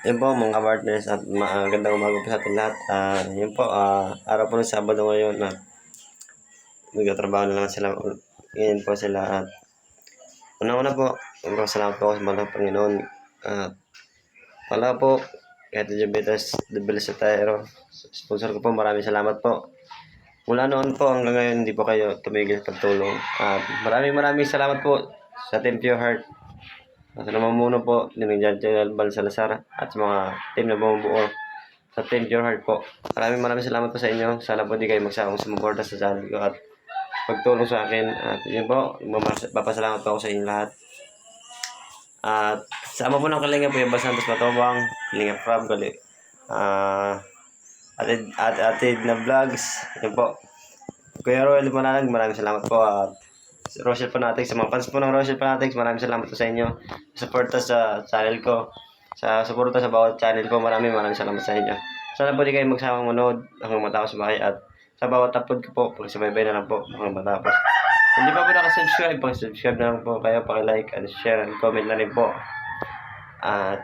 Yun po mga partners at magandang umaga po sa ating lahat. Yun po, araw po ng Sabado ngayon at nagtatrabaho na lang sila. Ngayon po sila at una-una po, salamat po ako sa mga Panginoon. At pala po, kahit Juventus de Belisatero, sponsor ko po, maraming salamat po. Mula noon po hanggang ngayon, hindi po kayo tumigil sa pagtulong. At maraming salamat po sa Team Pure Heart. Sa namumuno po, Ninong General Bal Salazar at sa mga team na bumubuo sa Team Pure Heart po. Maraming salamat po sa inyo. Sana po di kayo magsawang sumuporta sa channel ko at pagtulong sa akin. At yun po, papasalamat po ako sa inyo lahat. At sama po ng Kalinga po yung Santos Matobang, Kalinga Prab, Atid na Vlogs. Yun po. Kuya Roel Manalag, maraming salamat po. At Rochelle Fanatics, sa mga fans po ng Rochelle Fanatics, maraming salamat po sa inyo. Suporta sa channel ko, sa suporta sa bawat channel ko, maraming salamat sa inyo. Sana po di kayo magsawang manood hanggang matapos bahay at sa bawat upload ko po, pagsubaybay na lang po hanggang matapos. Kung di pa po nakasubscribe, pag-subscribe na lang po kayo, pag-like and share and comment na rin po. At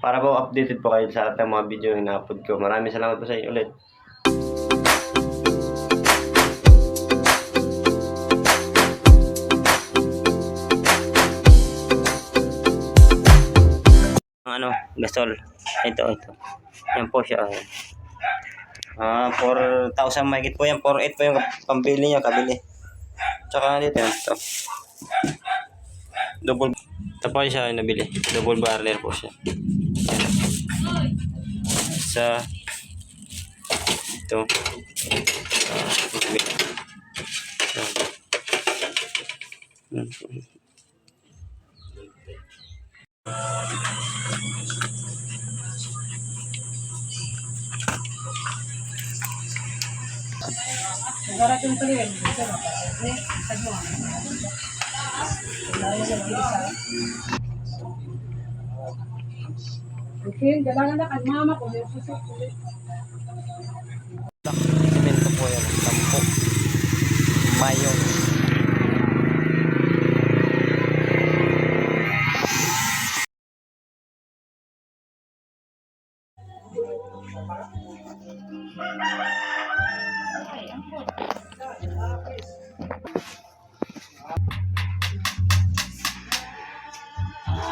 para po updated po kayo sa lahat ng mga video yung na-upload ko. Maraming salamat po sa inyo ulit. Gasol. Ito. Yan po siya. 4,000 mahigit po yan. 4,800 po yung pambili niya, kabili. Tsaka dito yan. Ito. Ito po siya yung nabili. Double barrel po siya. Sa ito. Okay, kailangan na kan mama ko yung susuk. Semento po yan. Tampo. Mayong.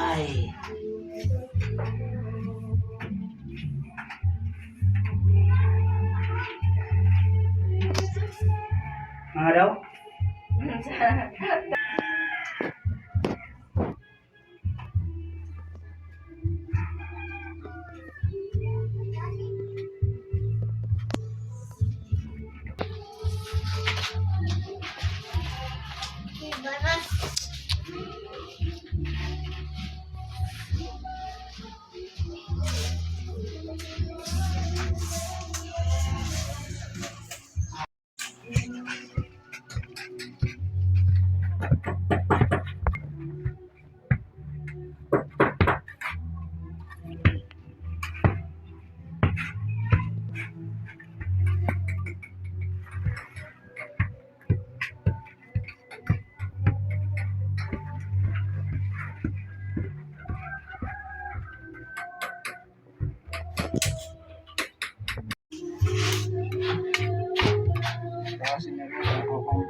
Ay. Mga daw? Kasi naging ako kung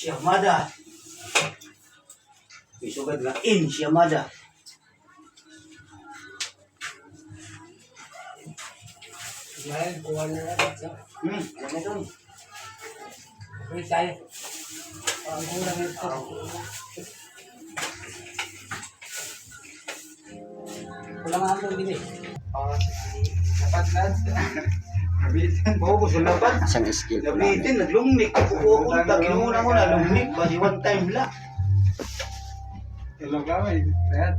Siyamada. Isugad nga in Siyamada. Ngayon, kuha na natin sa Alam mo ito. ulit tayo. Ang kulang ito. Kulang nga ang din eh. Dapat na. Nabitin. Oo, gusto laban. Isang skill po namin. Nabitin, naglumnik. Kukunta, kinuna mo na, lumnik. Basi one time lang. Hello kami. Sayat.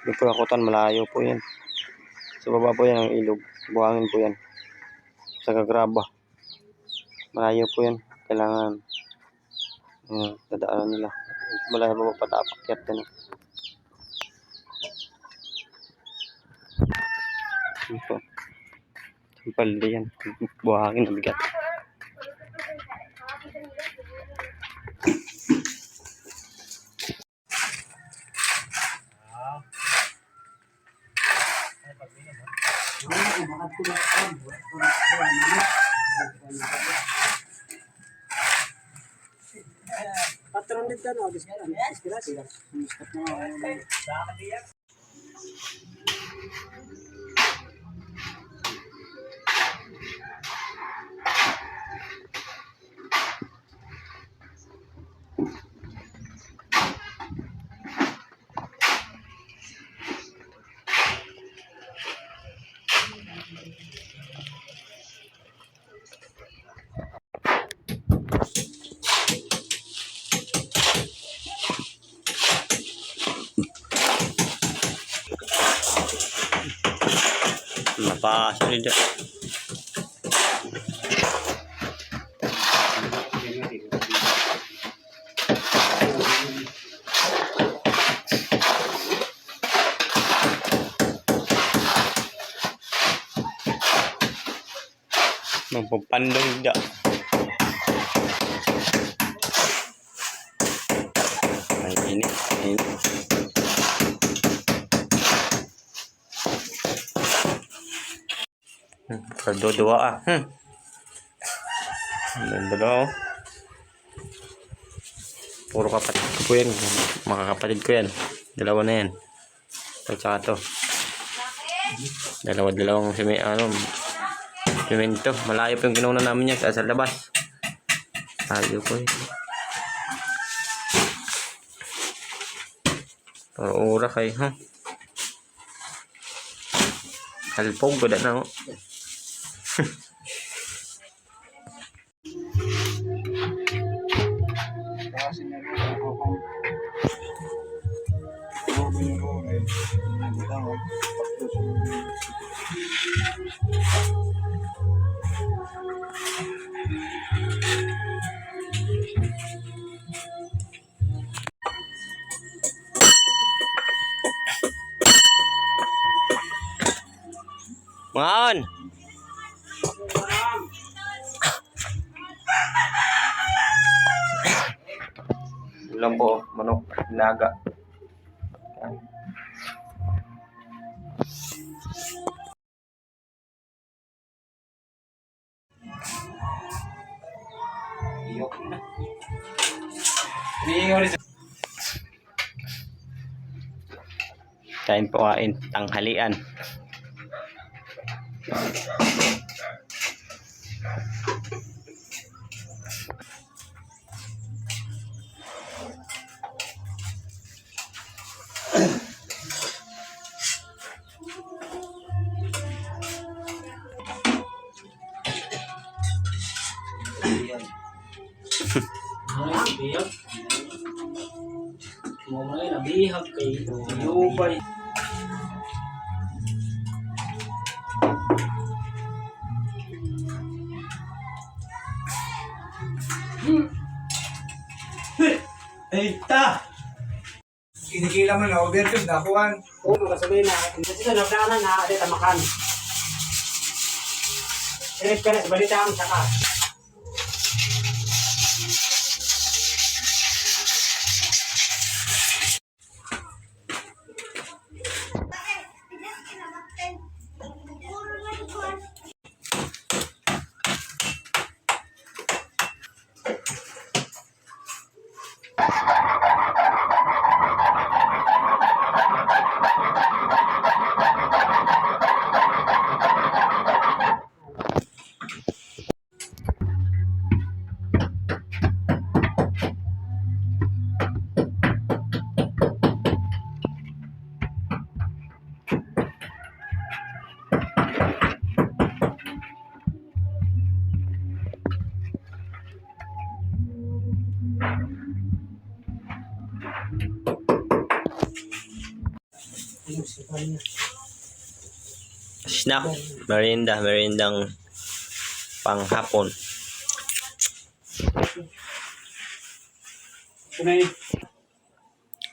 Yung Purakutan, malayo po yan. Sa baba po yan ang ilog. Buhangin po yan. Sa Gagraba. Malayo po yan. Kailangan dadaanan nila. Malayo po patapak yan. Ito. Sampal din yan. Buhangin na bigat. Patron din ka no, disgrasya. Napasunod dyan. Magpapandong da. Ay, init. Dua ah. Dalawa oh. Puro kapatid ko po yan. Mga kapatid ko yan. Dalawa na yan. At saka to. Dalawang simento. Malayo po yung kinuna namin yan. Sa labas. Tayo po eh. Para ura kayo ha. Kalpog ko na oh. Kasi meron ako kung Mga on! Ulam po, manok, naga. Kain po kain, tanghalian. Bihag. Mamay na bihag kay Yubay. Eita! Kinikila mo na overtime dakuan. Oo, makasabihin na. Kasi sa nagdaanan na, ada tamakan. Direct ka na sa balita ang saka. Snack, merendang panghapon. Kunay.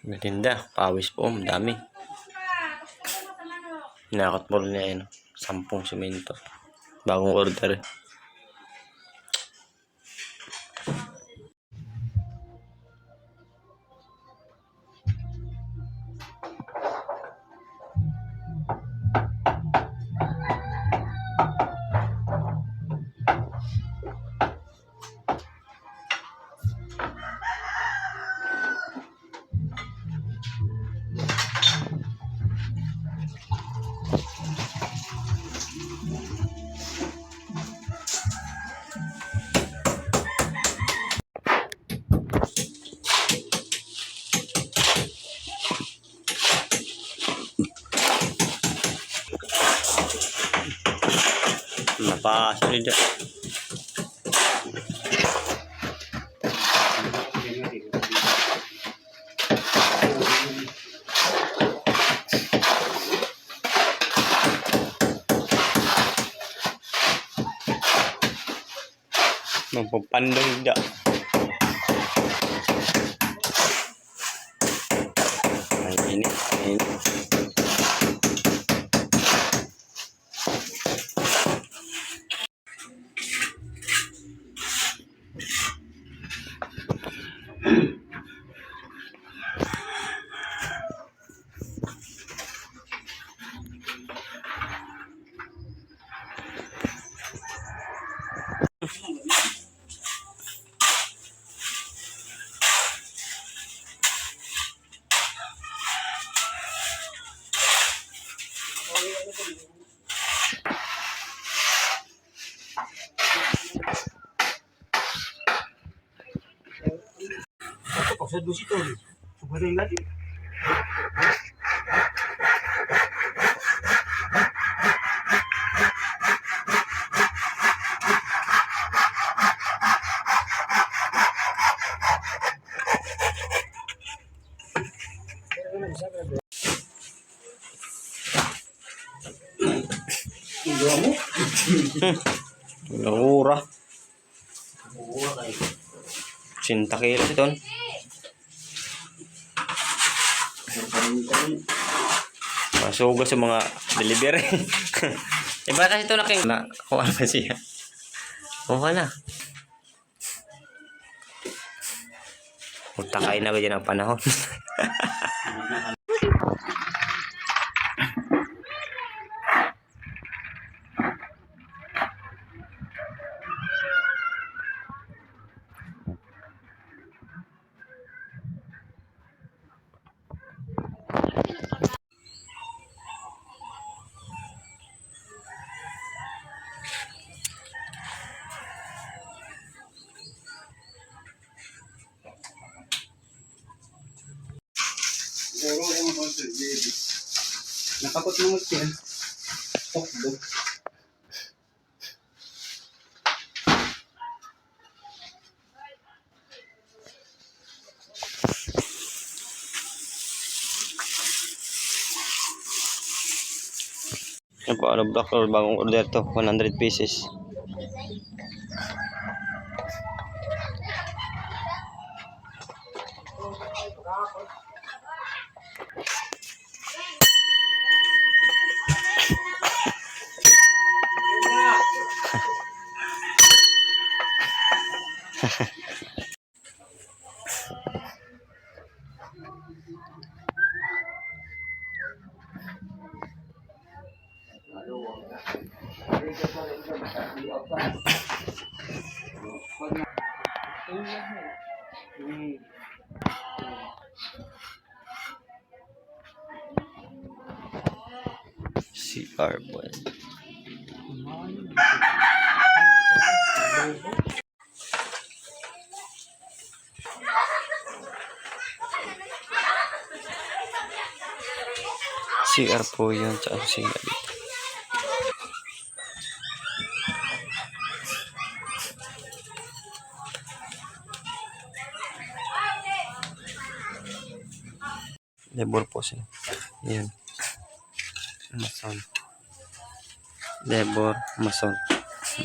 Merinda, pawis po, dami. Nakot mo rin niya yun, 10 simento. Bagong order. Napasolid. Magpapandong da. Ay, ini. Ako sa dusito. Subarin lagi. Mura. 80 kilos ito. Masuga sa mga delivery. Iba kasi ito kuha na siya. Kuha na. Utakay na ba dyan ang panahon? Nakapot mo yan. Tokdo. Yan po, block or bagong order to, 100 pieces. CR boy. CR po yun, tsaka CR dito. Labor po sila. Yan. Mason. Labor, mason.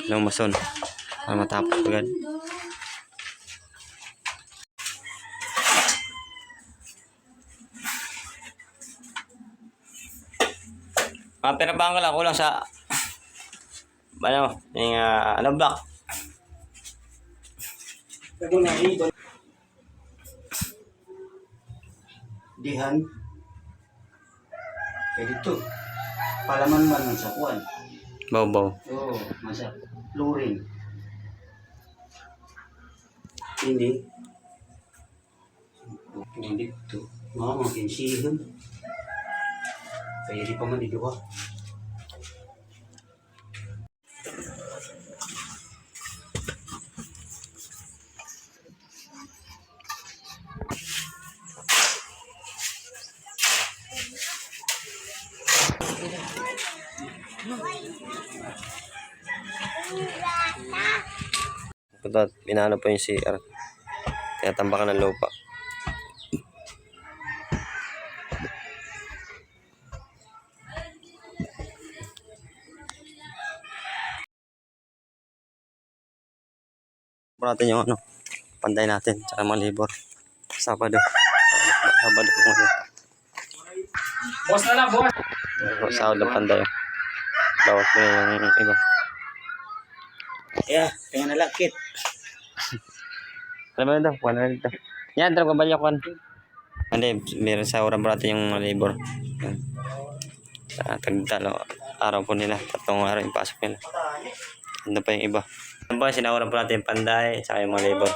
Ilang mason. Para matapos agad. Pinapahan ko lang kulang sa yung block. Pwede nga ibon. Dihan. Pwede to. Palaman man sa kuwan. Baw-baw. Oo, masa. Luring. Hindi. Hindi to. Mga kinsihan. Kaya di pa man diduha. Ito, pinano po yung CR. Kaya tambakan ng lupa. Natin yung panday natin, tsaka mga labor. Sabado. Sabado po ngayon. Boss na lang, boss. Sahod ng panday. Bawas mo yung iba. Yeah, kaya nalakit. Alam mo na daw, kuha na dito. Yan, tara kabalya kuha. Hindi, meron sa oras natin yung mga labor. Yan. Sa tagdalo, araw po nila. 3 araw yung pasok nila. Ano pa yung iba? Ano pa, sinawaran po natin yung panday, saka yung mga labor.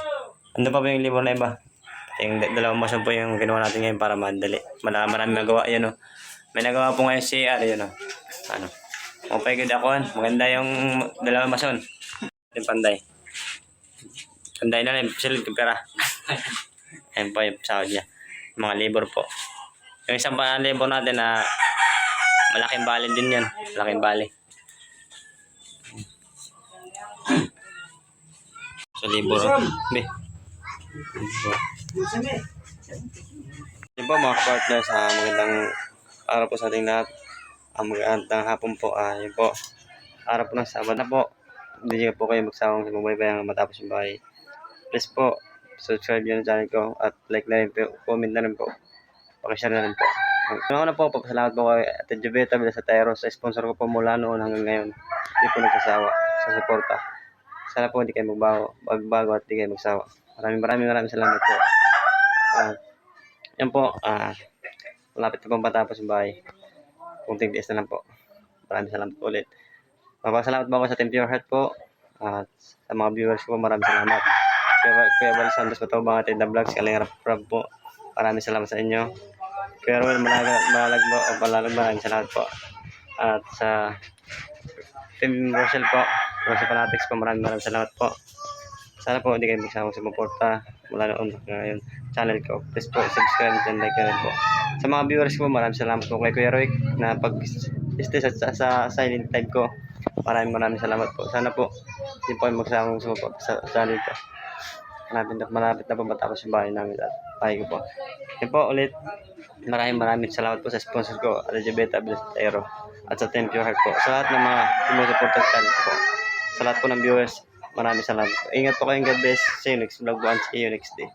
Ano pa yung labor na iba? Yung dalawang mason po yung ginawa natin ngayon para madali. Marami nagawa yun, no? May nagawa po ngayon si yun, no? Ano? Okay, good ako. Maganda yung dalawang mason. Yung panday. Panday na rin, silid ko pera. Ayan po yung sahod niya. Mga labor po. Yung isang pa labor natin na malaking bali din yan. Malaking bali. Sa labor. Be. Diba mga partner, sa magandang araw po sa ating lahat. Ang magandang hapon po. Yun po. Araw po ng Sabado na po. Hindi po kayo magsawang sumubaybay ang matapos yung bahay. Please po, subscribe nyo ng channel ko at like na rin po, comment na rin po. Pakishare na rin po. Una po, papasalamat po kay Ate Joveta Villasatero sa sponsor ko po mula noon hanggang ngayon. Hindi po nagsasawa sa suporta. Sana po hindi kayo magbago at hindi kayo magsawa. Maraming salamat po. Yan po, malapit na po matapos yung bahay. Kunting tiis na lang po. Maraming salamat po ulit. Papasalamat po ako sa Team Pure Heart po. At sa mga viewers ko, maraming salamat. Kuya Val Santos po ito, mga Tinda Vlogs, Kalingara Prab po. Maraming salamat sa inyo. Kuya Ruel, maraming salamat po. At sa Team Rochelle po, Rochelle Fanatics po, maraming salamat po. Sana po hindi kayo magsawang sumuporta mula noon ngayon channel ko. Please po, subscribe and like na rin po. Sa mga viewers ko, maraming salamat po kay Kuya Roy na pag-stay sa silent time ko. Maraming salamat po. Sana po hindi po kayo magsawang sumuporta sa channel ko. Malapit na po matapos yung bahay namin at bahay ko po. Yan po ulit. Maraming salamat po sa sponsor ko, Ate Joveta Villasatero at sa Team Pure Heart po. Sa lahat ng mga sumusuporta sa channel ko po. Sa lahat po ng viewers, maraming salamat. Ingat po kayong God bless. See you next vlog. See you next day.